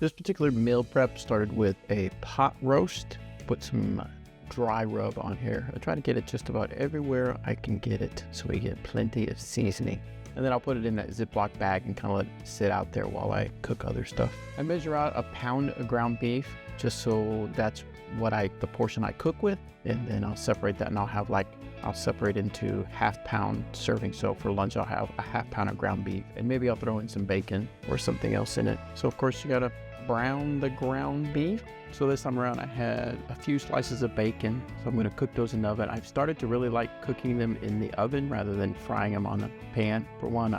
This particular meal prep started with a pot roast. Put some dry rub on here. I try to get it just about everywhere I can get it so we get plenty of seasoning. And then I'll put it in that Ziploc bag and kind of let it sit out there while I cook other stuff. I measure out a pound of ground beef just so that's what the portion I cook with. And then I'll separate that and I'll separate into half-pound serving. So for lunch, I'll have a half-pound of ground beef and maybe I'll throw in some bacon or something else in it. So of course you gotta brown the ground beef. So this time around I had a few slices of bacon. So I'm gonna cook those in the oven. I've started to really like cooking them in the oven rather than frying them on the pan. For one,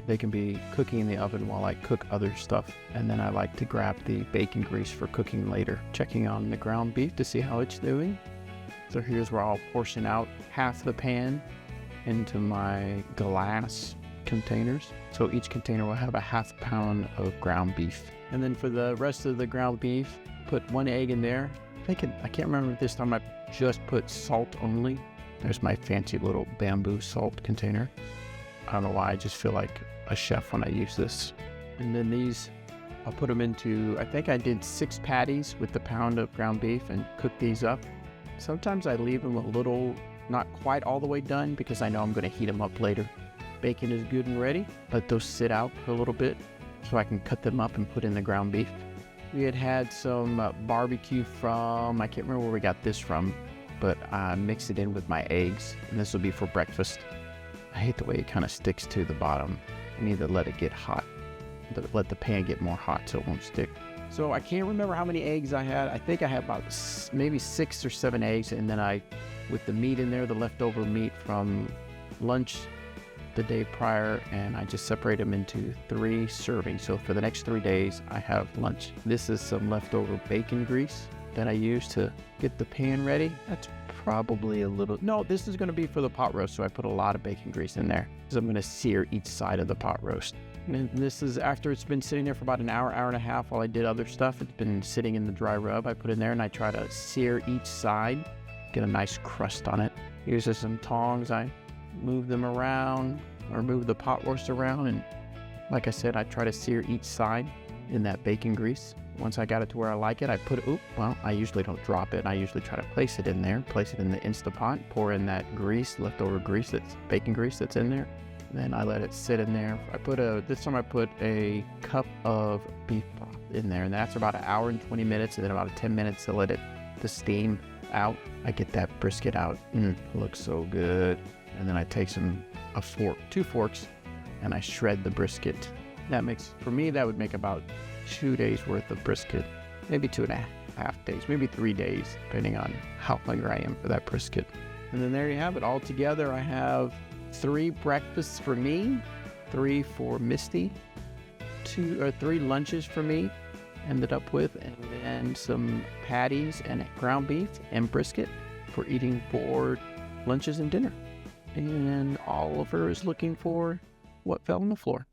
they can be cooking in the oven while I cook other stuff. And then I like to grab the bacon grease for cooking later. Checking on the ground beef to see how it's doing. So here's where I'll portion out half the pan into my glass containers. So each container will have a half pound of ground beef. And then for the rest of the ground beef, put 1 egg in there. I can't remember if this time I just put salt only. There's my fancy little bamboo salt container. I don't know why, I just feel like a chef when I use this. And then these, I'll put them into, I think I did 6 patties with the pound of ground beef and cook these up. Sometimes I leave them a little, not quite all the way done because I know I'm going to heat them up later. Bacon is good and ready. Let those sit out for a little bit so I can cut them up and put in the ground beef. We had some barbecue from, I can't remember where we got this from, but I mixed it in with my eggs, and this will be for breakfast. I hate the way it kind of sticks to the bottom. I need to let it get hot, let the pan get more hot so it won't stick. So I can't remember how many eggs I had. I think I had about maybe 6 or 7 eggs, and then with the meat in there, the leftover meat from lunch the day prior, and I just separate them into 3 servings. So for the next 3 days, I have lunch. This is some leftover bacon grease that I use to get the pan ready. That's probably a little, no, this is gonna be for the pot roast, so I put a lot of bacon grease in there because I'm gonna sear each side of the pot roast. And this is after it's been sitting there for about an hour, hour and a half while I did other stuff. It's been sitting in the dry rub. I put it in there and I try to sear each side, get a nice crust on it. Here's just some tongs. I move them around or move the pot roast around, and like I said, I try to sear each side in that bacon grease. Once I got it to where I like it, I usually don't drop it. I usually try to place it in there, place it in the Instapot, pour in that grease, leftover grease, that's bacon grease that's in there. Then I let it sit in there. This time I put a cup of beef broth in there, and that's about 1 hour and 20 minutes, and then about 10 minutes to let the steam out. I get that brisket out. It looks so good. And then I take 2 forks, and I shred the brisket. For me, that would make about 2 days worth of brisket, maybe 2.5 days, maybe 3 days, depending on how hungry I am for that brisket. And then there you have it. All together, I have 3 breakfasts for me, 3 for Misty, 2 or 3 lunches for me, ended up with, and then some patties and ground beef and brisket for eating for lunches and dinner. And Oliver is looking for what fell on the floor.